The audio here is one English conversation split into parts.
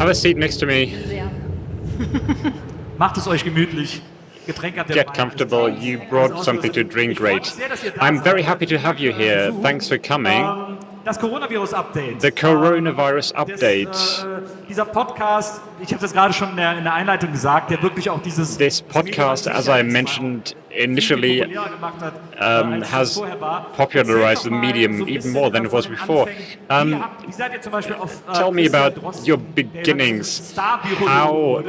Have a seat next to me. Sehr. Macht es euch gemütlich. Getränk habt ihr Get dabei. comfortable. You brought something to drink. Great. I'm very happy to have you here. Thanks for coming. Das Coronavirus-Update. The coronavirus update. Dieser Podcast, ich habe es gerade schon in der Einleitung gesagt, der wirklich auch dieses... This podcast, as I mentioned initially, has popularized the medium even more than it was before. Tell me about your beginnings. How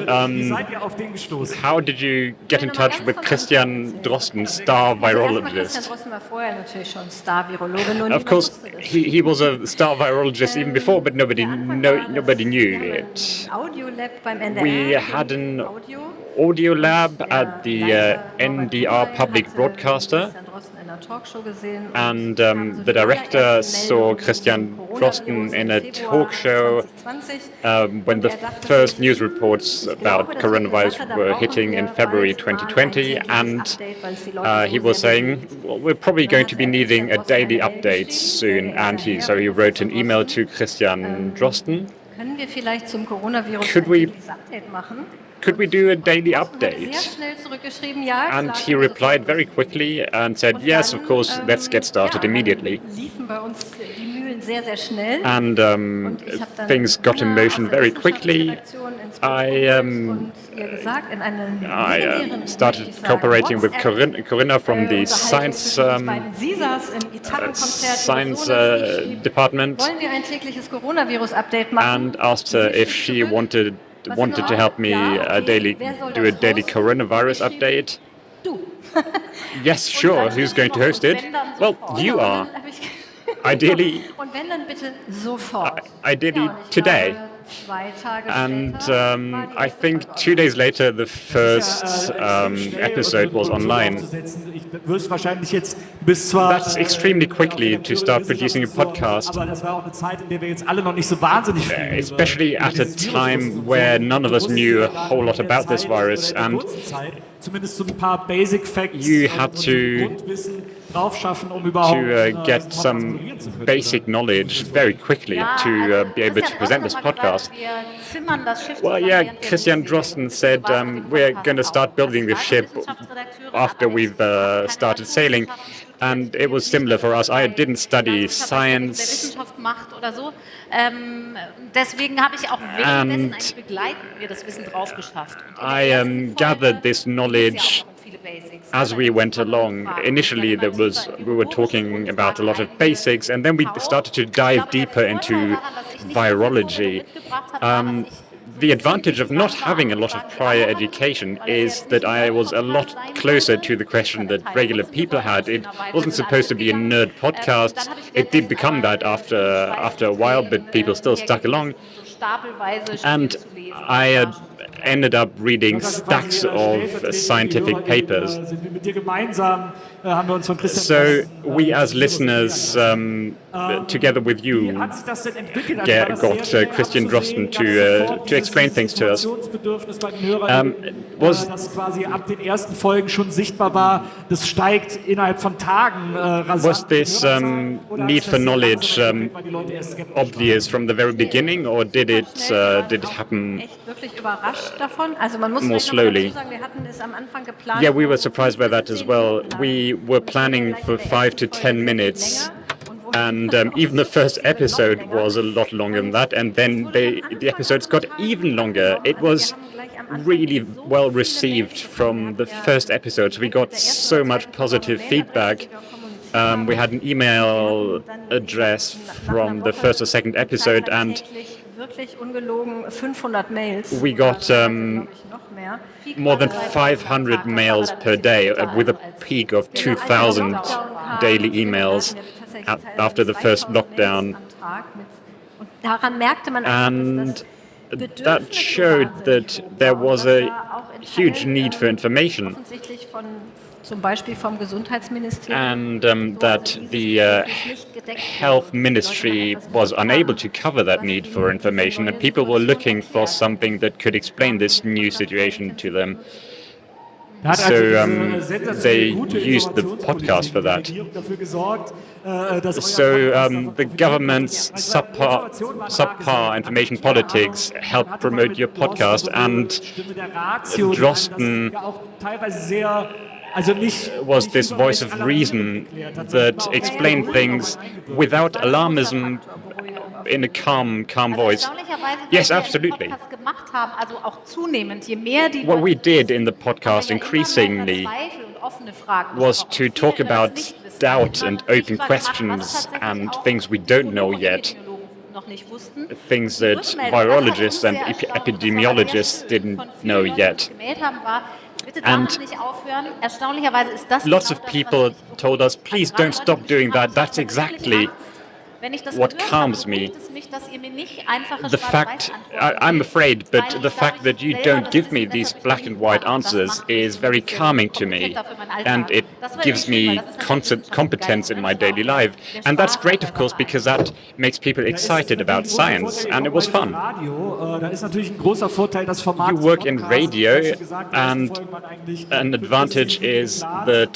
did you get in touch with Christian Drosten, star virologist? Christian Drosten war vorher natürlich schon Star-Virologe, nur Of course, he was a star virologist even before, but nobody knew it. Audiolab beim NDR. We had an audio lab at the NDR public broadcaster, Christian Drosten in einer Talkshow gesehen. and the director saw Christian Drosten in a talk show when the first news reports about coronavirus were hitting in February 2020, and he was saying, well, we're probably going to be needing a daily update soon, and so he wrote an email to Christian Drosten. Können wir vielleicht zum Coronavirus Could we- ein tägliches Update machen? Could we do a daily Sehr update? schnell zurückgeschrieben, ja. And klar, he replied very quickly and said, yes, of course, let's get started immediately. Liefen bei uns die Mühlen sehr, sehr schnell. And Und ich habe dann things got in motion very quickly. I started cooperating with Corinna from the science department Wollen wir ein tägliches Coronavirus-Update machen? and asked her if she wanted to help me do a daily coronavirus update. Du. Yes, sure. Who's going to host it? Well, you are. Ideally, Und wenn, dann bitte sofort. ideally Ja, und ich today. glaube, 2 Tage And später war die I think 2 days later, the first episode was online. Ich wirst wahrscheinlich jetzt bis zwar... That's extremely quickly to start producing a podcast, Aber das war auch eine Zeit, in der wir jetzt alle noch nicht so wahnsinnig viel... especially at a time where none of us knew a whole lot about this virus, and zumindest so ein paar Basic Facts, you had to Grundwissen drauf schaffen, um überhaupt get some basic knowledge very quickly to be able to present this podcast. Well, yeah, Christian Drosten said we're going to start building the ship after we've started sailing. And it was similar for us. I didn't study science. Wissenschaft macht oder so. Deswegen habe ich auch währenddessen eigentlich begleitend mir das Wissen drauf geschafft. I gathered this knowledge as we went along. Initially, we were talking about a lot of basics, and then we started to dive deeper into virology. The advantage of not having a lot of prior education is that I was a lot closer to the question that regular people had. It wasn't supposed to be a nerd podcast. It did become that after a while, but people still stuck along. And I ended up reading stacks of scientific papers. So we as listeners, together with you, got Christian Drosten to explain things to us. Was quasi ab den ersten Folgen schon sichtbar war, das steigt innerhalb von Tagen rasant. Was this need for knowledge obvious from the very beginning, or did it happen Echt wirklich überrascht davon. Also man muss more vielleicht noch dazu slowly? sagen, wir hatten es am Anfang geplant. Yeah, we were surprised by that as well. We were planning for 5 to 10 minutes, and even the first episode was a lot longer than that, and then the episodes got even longer. It was really well received from the first episodes. We got so much positive feedback. We had an email address from the first or second episode, and Wirklich ungelogen 500 Mails. we got more than 500 mails per day, with a peak of 2,000 daily emails after the first lockdown. And that showed that there was a huge need for information, Zum Beispiel vom Gesundheitsministerium. and that the health ministry was unable to cover that need for information, and people were looking for something that could explain this new situation to them. So they used the podcast for that. So the government's subpar information politics helped promote your podcast, and Drosten was this voice of reason that explained things without alarmism, in a calm voice. Yes, absolutely. What we did in the podcast increasingly was to talk about doubt and open questions and things we don't know yet, things that virologists and epidemiologists didn't know yet. And lots of people told us, please don't stop doing that. That's exactly what calms me. The fact, I'm afraid, but the fact that you don't give me these black and white answers is very calming to me, and it gives me competence in my daily life. And that's great, of course, because that makes people excited about science, and it was fun. You work in radio, and an advantage is that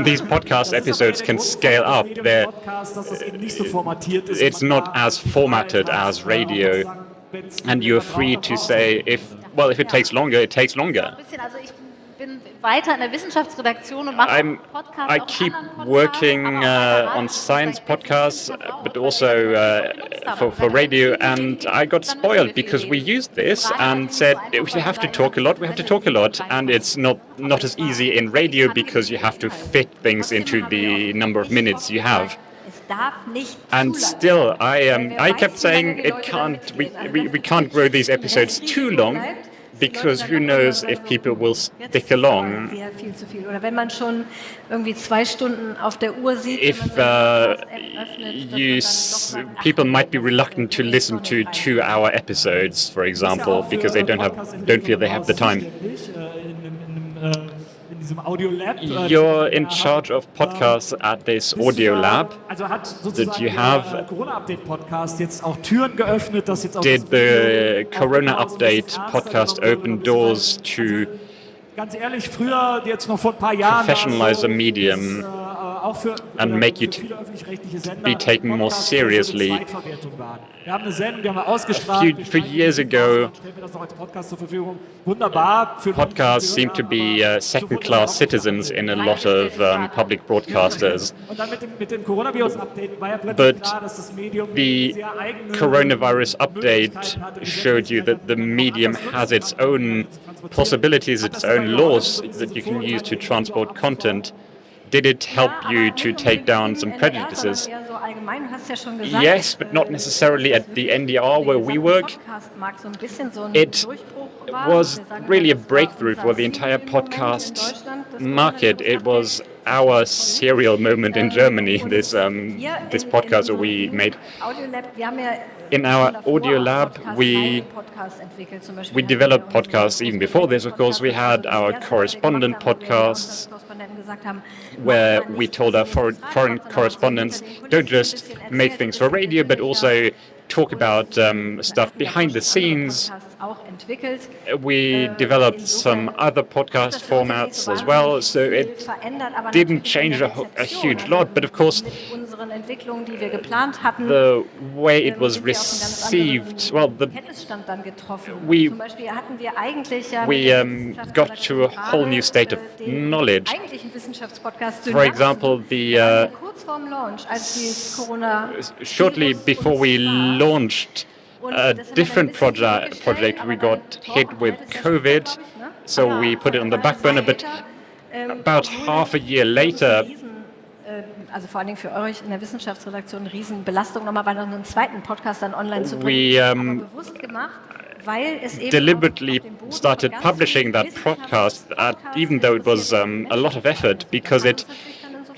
these podcast episodes can scale up. It's not as formatted as radio, and you're free to say, if it takes longer, it takes longer. I keep working on science podcasts, but also for radio, and I got spoiled because we used this and said, if we have to talk a lot, we have to talk a lot, and it's not as easy in radio because you have to fit things into the number of minutes you have. And still, I kept saying we can't grow these episodes too long, because who knows if people will stick along. If people might be reluctant to listen to 2-hour episodes, for example, because they don't feel they have the time. You're in charge of podcasts at this audio lab that you have. Did the Corona Update podcast open doors to professionalize the medium and make it be taken more seriously? A few years ago, podcasts seemed to be second-class citizens in a lot of public broadcasters. But the coronavirus update showed you that the medium has its own possibilities, its own laws that you can use to transport content. Did it help you to take down some prejudices? Yes, but not necessarily at the NDR where we work. It was really a breakthrough for the entire podcast market. It was our serial moment in Germany, this podcast that we made. In our audio lab, we developed podcasts even before this. Of course, we had our correspondent podcasts, where we told our foreign correspondents, don't just make things for radio, but also talk about stuff behind the scenes. We developed some other podcast formats as well, so it didn't change a huge lot, but of course the way it was received, we got to a whole new state of knowledge. For example, shortly before we launched a different project, we got hit with COVID, so we put it on the back burner, but about half a year later, also vor allen Dingen für euch in der Wissenschaftsredaktion eine Riesenbelastung, nochmal noch einen zweiten Podcast dann online zu bringen, bewusst gemacht, weil es eben deliberately started publishing that podcast, even though it was a lot of effort, because it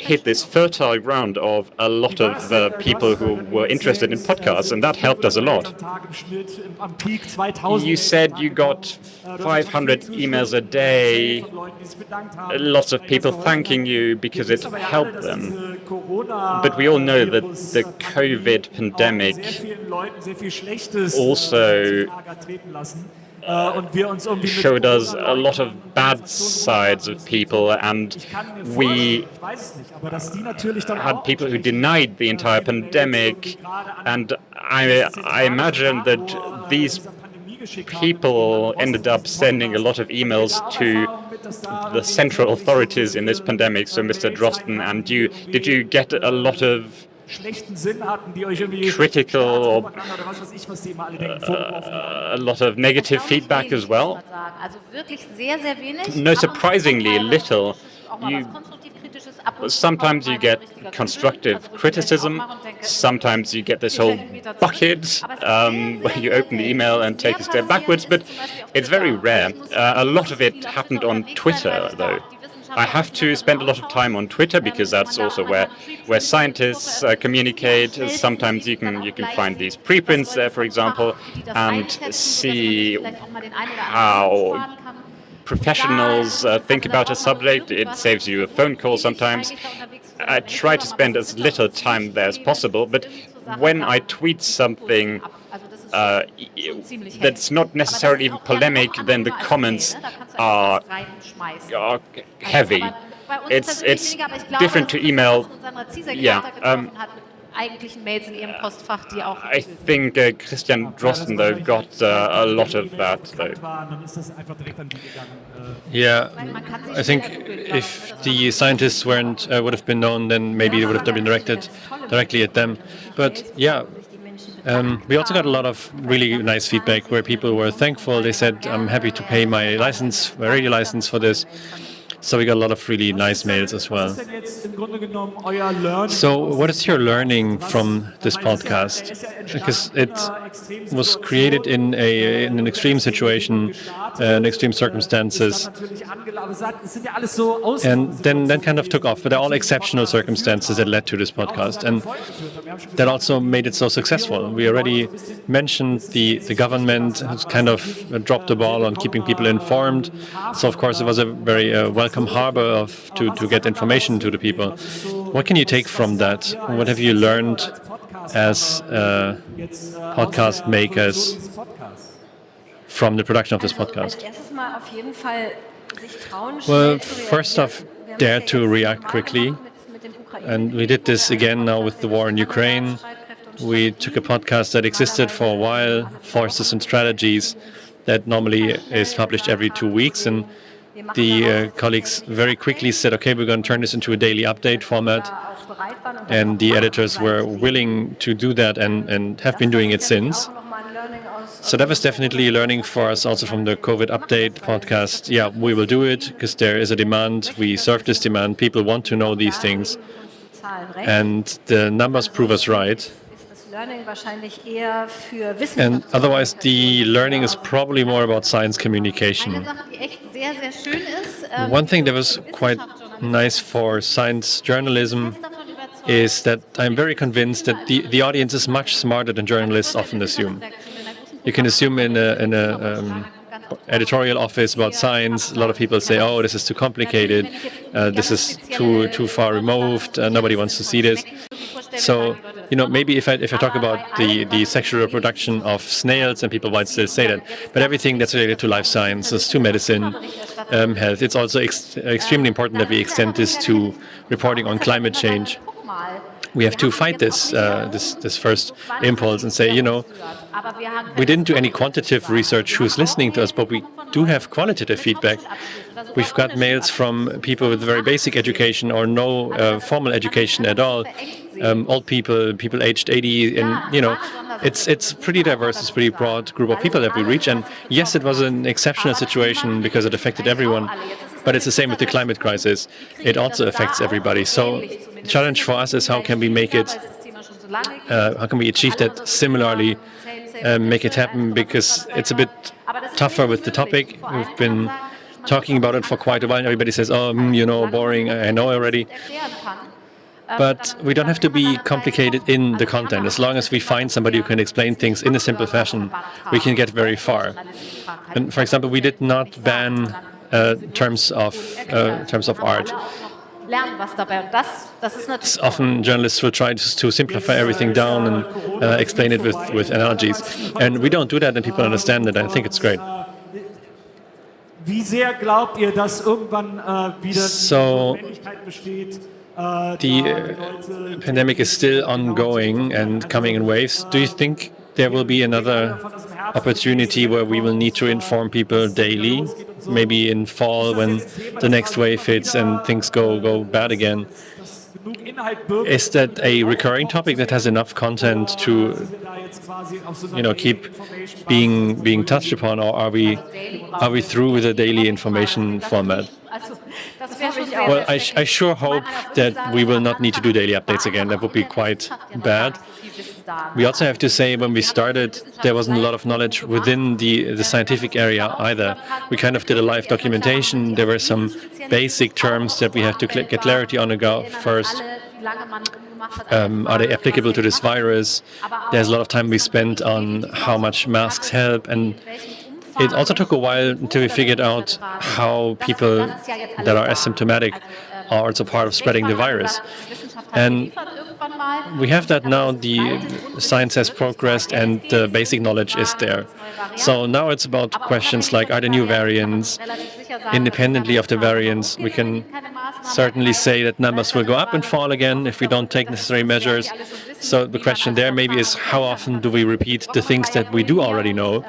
hit this fertile ground of a lot of people who were interested in podcasts, and that helped us a lot. You said you got 500 emails a day, lots of people thanking you because it helped them. But we all know that the COVID pandemic also und wir uns irgendwie showed us a lot of bad sides of people, and we had people who denied the entire pandemic, and I imagine that these people ended up sending a lot of emails to the central authorities in this pandemic. So, Mr. Drosten and you, did you get a lot of critical or a lot of negative feedback as well? No, surprisingly little. Sometimes you get constructive criticism, sometimes you get this whole bucket where you open the email and take a step backwards, but it's very rare. A lot of it happened on Twitter, though. I have to spend a lot of time on Twitter because that's also where scientists communicate. Sometimes you can find these preprints there, for example, and see how professionals think about a subject. It saves you a phone call sometimes. I try to spend as little time there as possible, but when I tweet something that's not necessarily even polemic, then the comments are heavy. It's different to email. Yeah. I think Christian Drosten, though, got a lot of that, though. Yeah, I think if the scientists would have been known, then maybe it would have been directed directly at them. But yeah, we also got a lot of really nice feedback where people were thankful. They said, "I'm happy to pay my radio license for this." So we got a lot of really nice mails as well. So what is your learning from this podcast? Because it was created in an extreme situation, in extreme circumstances, and then kind of took off. But they're all exceptional circumstances that led to this podcast, and that also made it so successful. We already mentioned the government has kind of dropped the ball on keeping people informed. So of course it was a very welcome harbor to get information to the people. What can you take from that? What have you learned as podcast makers from the production of this podcast? Well, first off, dare to react quickly. And we did this again now with the war in Ukraine. We took a podcast that existed for a while, Forces and Strategies, that normally is published every 2 weeks, and the colleagues very quickly said, okay, we're going to turn this into a daily update format, and the editors were willing to do that and have been doing it since. So that was definitely a learning for us also from the COVID update podcast. Yeah, we will do it because there is a demand. We serve this demand. People want to know these things, and the numbers prove us right. And otherwise, the learning is probably more about science communication. One thing that was quite nice for science journalism is that I'm very convinced that the audience is much smarter than journalists often assume. You can assume in a editorial office about science, a lot of people say, oh, this is too complicated, this is too far removed, nobody wants to see this. So, maybe if I talk about the sexual reproduction of snails, and people might still say that, but everything that's related to life sciences, to medicine, health, it's also extremely important that we extend this to reporting on climate change. We have to fight this first impulse and say, we didn't do any quantitative research who's listening to us, but we do have qualitative feedback. We've got mails from people with very basic education or no formal education at all, old people aged 80, and it's pretty diverse, it's a pretty broad group of people that we reach. And yes, it was an exceptional situation because it affected everyone, but it's the same with the climate crisis. It also affects everybody. So the challenge for us is how can we make it, how can we achieve that similarly, make it happen, because it's a bit tougher with the topic. We've been talking about it for quite a while. Everybody says, oh, boring, I know already. But we don't have to be complicated in the content. As long as we find somebody who can explain things in a simple fashion, we can get very far. And for example, we did not ban terms of art. Often journalists will try to simplify everything down and explain it with analogies. And we don't do that, and people understand it. I think it's great. Wie sehr glaubt ihr, dass irgendwann wieder So, Notwendigkeit besteht? The pandemic is still ongoing and coming in waves. Do you think there will be another opportunity where we will need to inform people daily, maybe in fall when the next wave hits and things go bad again? Is that a recurring topic that has enough content to, keep being touched upon, or are we through with the daily information format? Well, I sure hope that we will not need to do daily updates again. That would be quite bad. We also have to say, when we started, there wasn't a lot of knowledge within the scientific area either. We kind of did a live documentation. There were some basic terms that we have to get clarity on first. Are they applicable to this virus? There's a lot of time we spent on how much masks help, and it also took a while until we figured out how people that are asymptomatic are also part of spreading the virus. And we have that now. The science has progressed and the basic knowledge is there. So now it's about questions like, are there new variants? Independently of the variants, we can certainly say that numbers will go up and fall again if we don't take necessary measures. So the question there maybe is, how often do we repeat the things that we do already know?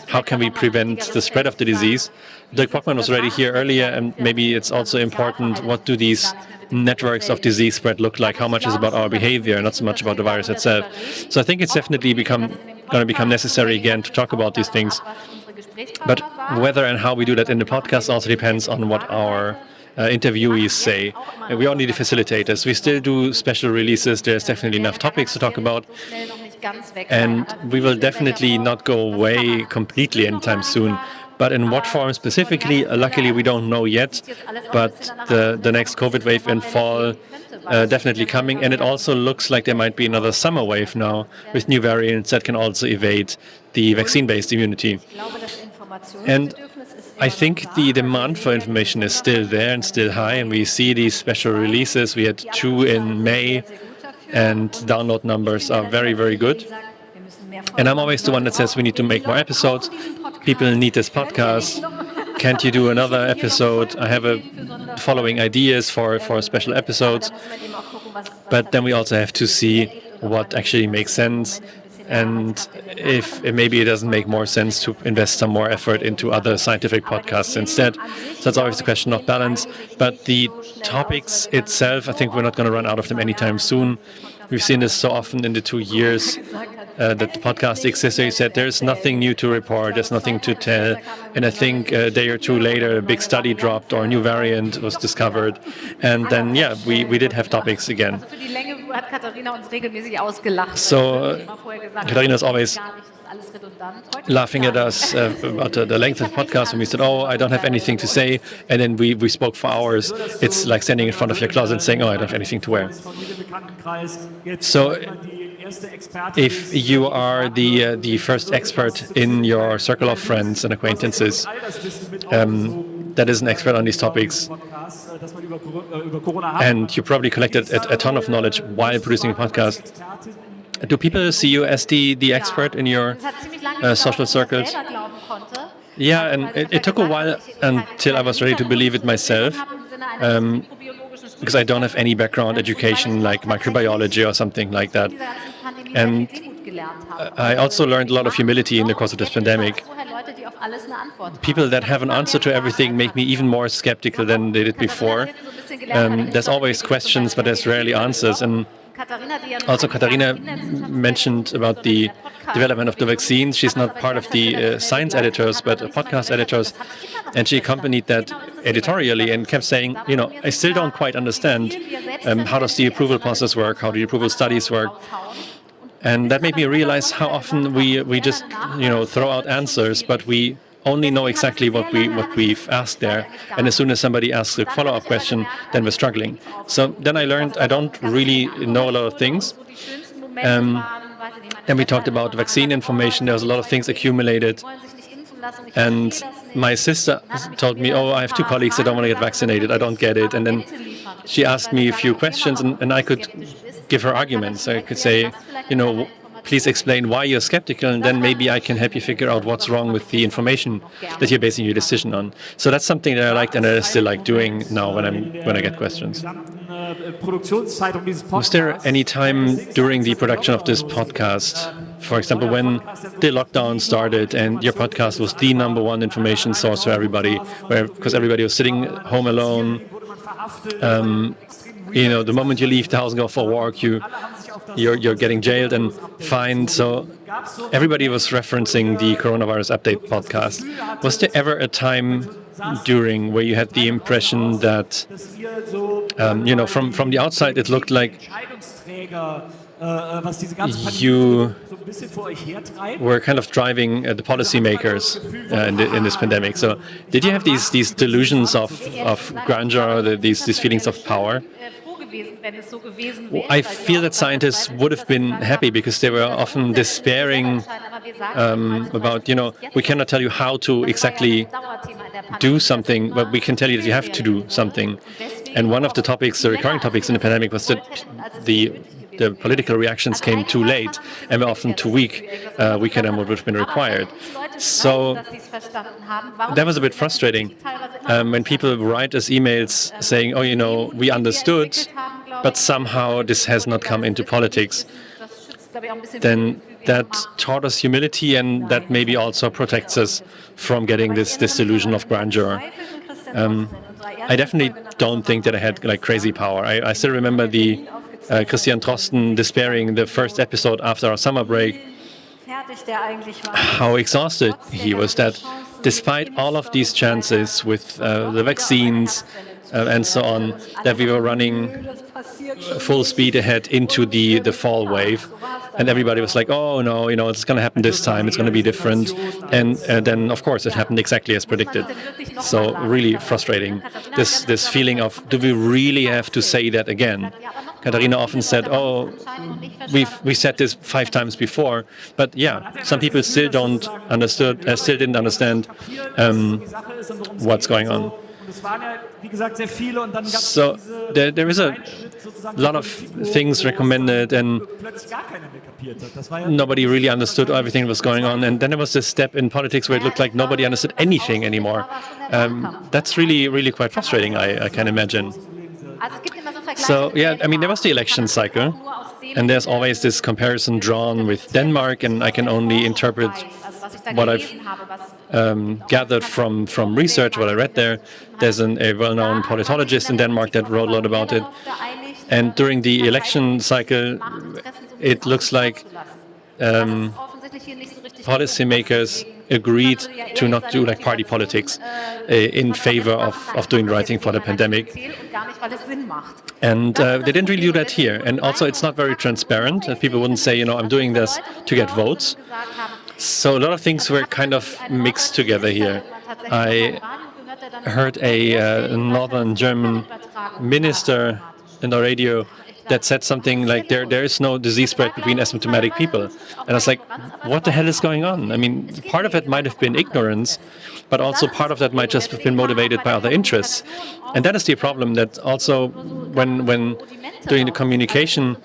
How can we prevent the spread of the disease? Dirk Brockmann was already here earlier, and maybe it's also important, what do these networks of disease spread look like? How much is about our behavior, not so much about the virus itself? So I think it's definitely going to become necessary again to talk about these things. But whether and how we do that in the podcast also depends on what our interviewees say. We all need the facilitators. We still do special releases. There's definitely enough topics to talk about. And we will definitely not go away completely anytime soon. But in what form specifically, luckily we don't know yet. But the next COVID wave in fall definitely coming. And it also looks like there might be another summer wave now with new variants that can also evade the vaccine-based immunity. And I think the demand for information is still there and still high, and we see these special releases. We had 2 in May, and download numbers are very, very good. And I'm always the one that says we need to make more episodes. People need this podcast. Can't you do another episode? I have following ideas for special episodes. But then we also have to see what actually makes sense, and if maybe it doesn't make more sense to invest some more effort into other scientific podcasts instead. So it's always a question of balance. But the topics itself, I think we're not going to run out of them anytime soon. We've seen this so often in the 2 years that the podcast exists. You said there's nothing new to report, there's nothing to tell. And I think a day or 2 later, a big study dropped or a new variant was discovered. And then, we did have topics again. So Katharina is always laughing at us about the length of the podcast, when we said, I don't have anything to say, and then we spoke for hours. It's like standing in front of your closet and saying, I don't have anything to wear. So if you are the first expert in your circle of friends and acquaintances that is an expert on these topics, and you probably collected a ton of knowledge while producing a podcast, do people see you as the expert in your social circles? Yeah, and it took a while until I was ready to believe it myself, because I don't have any background education like microbiology or something like that. And I also learned a lot of humility in the course of this pandemic. People that have an answer to everything make me even more skeptical than they did before. There's always questions, but there's rarely answers. And also, Katharina mentioned about the development of the vaccine. She's not part of the science editors, but podcast editors. And she accompanied that editorially and kept saying, I still don't quite understand how does the approval process work, how do the approval studies work. And that made me realize how often we just, throw out answers, but we only know exactly what we've asked there. And as soon as somebody asks a follow-up question, then we're struggling. So then I learned I don't really know a lot of things. Then we talked about vaccine information. There was a lot of things accumulated. And my sister told me, I have 2 colleagues that don't want to get vaccinated. I don't get it. And then she asked me a few questions, and I could give her arguments. I could say, please explain why you're skeptical, and then maybe I can help you figure out what's wrong with the information that you're basing your decision on. So that's something that I liked and I still like doing now when I get questions. Was there any time during the production of this podcast, for example, when the lockdown started and your podcast was the #1 information source for everybody, because everybody was sitting home alone, the moment you leave the house and go for a walk, you're getting jailed and fined. So everybody was referencing the Coronavirus Update podcast. Was there ever a time during where you had the impression that, from the outside it looked like you were kind of driving the policymakers in this pandemic? So did you have these delusions of grandeur, these feelings of power? I feel that scientists would have been happy because they were often despairing about, we cannot tell you how to exactly do something, but we can tell you that you have to do something. And one of the topics, the recurring topics in the pandemic, was that the political reactions came too late and were often too weaker than what would have been required. So that was a bit frustrating when people write us emails saying, we understood, but somehow this has not come into politics. Then that taught us humility, and that maybe also protects us from getting this delusion of grandeur. I definitely don't think that I had crazy power. I still remember the Christian Drosten despairing the first episode after our summer break, how exhausted he was, that despite all of these chances with the vaccines and so on, that we were running full speed ahead into the fall wave. And everybody was like, oh no, it's going to happen this time, it's going to be different. And then, of course, it happened exactly as predicted. So really frustrating, this feeling of, do we really have to say that again? Katharina often said, we said this 5 times before, but yeah, some people still didn't understand what's going on. So there is a lot of things recommended, and nobody really understood everything that was going on. And then there was this step in politics where it looked like nobody understood anything anymore. That's really, really quite frustrating, I can imagine. So yeah, there was the election cycle, and there's always this comparison drawn with Denmark, and I can only interpret what I've gathered from research, what I read there. There's a well-known politologist in Denmark that wrote a lot about it. And during the election cycle, it looks like policymakers agreed to not do party politics in favor of doing the right thing for the pandemic. And they didn't really do that here. And also, it's not very transparent. People wouldn't say, I'm doing this to get votes. So a lot of things were kind of mixed together here. I heard a northern German minister in the radio that said something like, there is no disease spread between asymptomatic people. And I was like, what the hell is going on? Part of it might have been ignorance, but also part of that might just have been motivated by other interests. And that is the problem, that also when doing the communication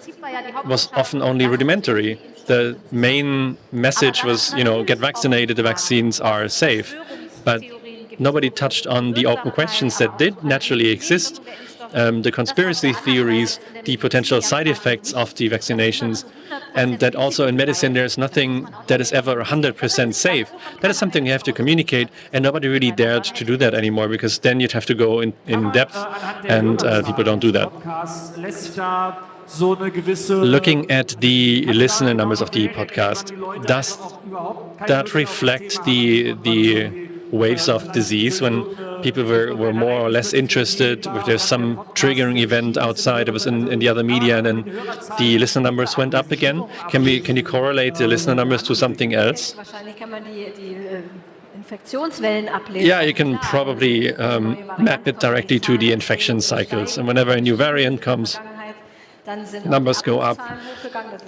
was often only rudimentary. The main message was, get vaccinated, the vaccines are safe. But nobody touched on the open questions that did naturally exist, the conspiracy theories, the potential side effects of the vaccinations, and that also in medicine there's nothing that is ever 100% safe. That is something you have to communicate, and nobody really dared to do that anymore, because then you'd have to go in depth, and people don't do that. Looking at the listener numbers of the podcast, does that reflect the waves of disease when people were more or less interested, if there's some triggering event outside, it was in the other media, and then the listener numbers went up again? Can you correlate the listener numbers to something else? Yeah, you can probably map it directly to the infection cycles, and whenever a new variant comes, numbers go up.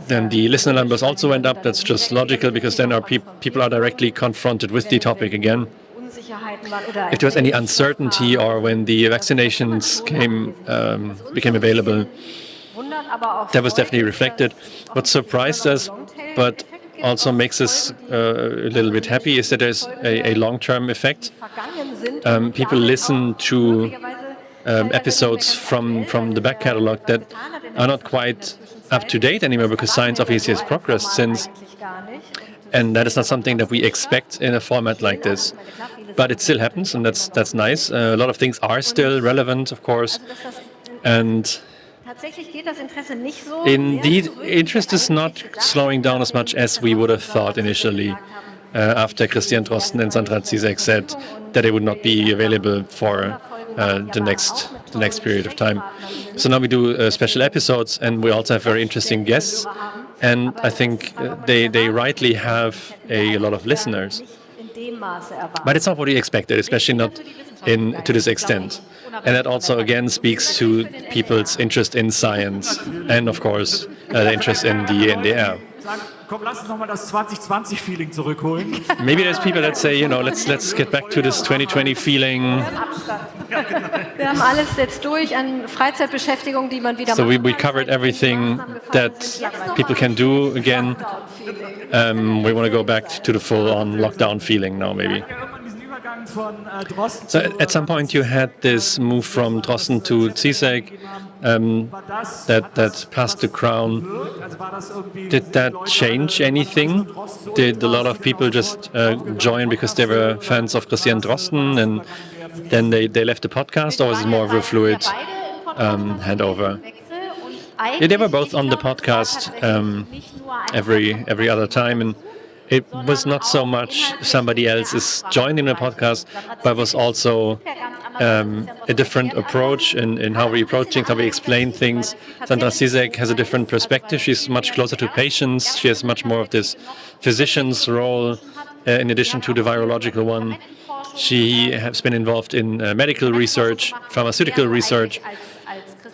Then the listener numbers also went up. That's just logical, because then our people are directly confronted with the topic again. If there was any uncertainty, or when the vaccinations became available, that was definitely reflected. What surprised us but also makes us a little bit happy is that there's a long-term effect. People listen to episodes from the back catalog that are not quite up to date anymore because science obviously has progressed since, and that is not something that we expect in a format like this. But it still happens, and that's nice. A lot of things are still relevant, of course, and indeed, interest is not slowing down as much as we would have thought initially after Christian Drosten and Sandra Zizek said that they would not be available for the next period of time. So now we do special episodes, and we also have very interesting guests, and I think they rightly have a lot of listeners. But it's not what we expected, especially not to this extent. And that also again speaks to people's interest in science and, of course, the interest in the eher. Komm, lass uns nochmal das 2020-Feeling zurückholen. Maybe there's people that say, let's get back to this 2020 feeling. Wir haben alles jetzt durch an Freizeitbeschäftigung, die man wieder So we covered everything that people can do again. We want to go back to the full-on lockdown feeling now, maybe. So at some point you had this move from Drosten to Zizek that passed the crown. Did that change anything? Did a lot of people just join because they were fans of Christian Drosten and then they left the podcast, or was it more of a fluid handover? Yeah, they were both on the podcast every other time, and it was not so much somebody else is joining the podcast, but was also a different approach in how we approach things, how we explain things. Sandra Zizek has a different perspective. She's much closer to patients. She has much more of this physician's role in addition to the virological one. She has been involved in medical research, pharmaceutical research,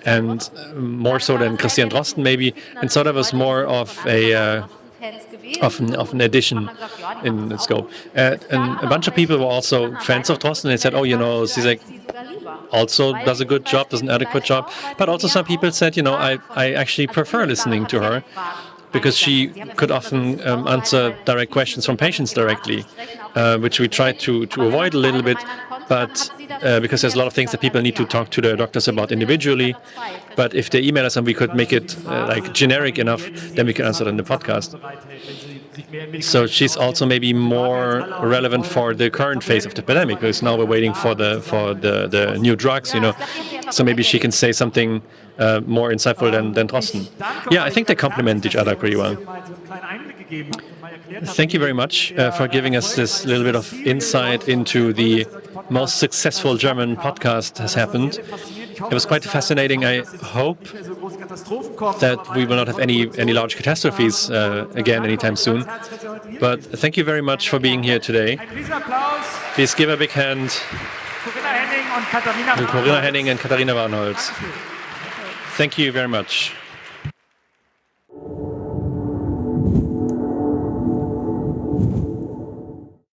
and more so than Christian Drosten maybe. And so that was more of an addition in the scope. And a bunch of people were also fans of Drosten. They said, Zizek also does a good job, does an adequate job. But also some people said, I actually prefer listening to her because she could often answer direct questions from patients directly, which we tried to avoid a little bit, but because there's a lot of things that people need to talk to their doctors about individually. But if they email us and we could make it generic enough, then we can answer it in the podcast. So she's also maybe more relevant for the current phase of the pandemic, because now we're waiting for the new drugs, So maybe she can say something more insightful than Drosten. Yeah, I think they complement each other pretty well. Thank you very much for giving us this little bit of insight into the most successful German podcast has happened. It was quite fascinating. I hope that we will not have any large catastrophes again anytime soon. But thank you very much for being here today. Please give a big hand to Corinna Henning and Katharina Warnholz. Thank you very much.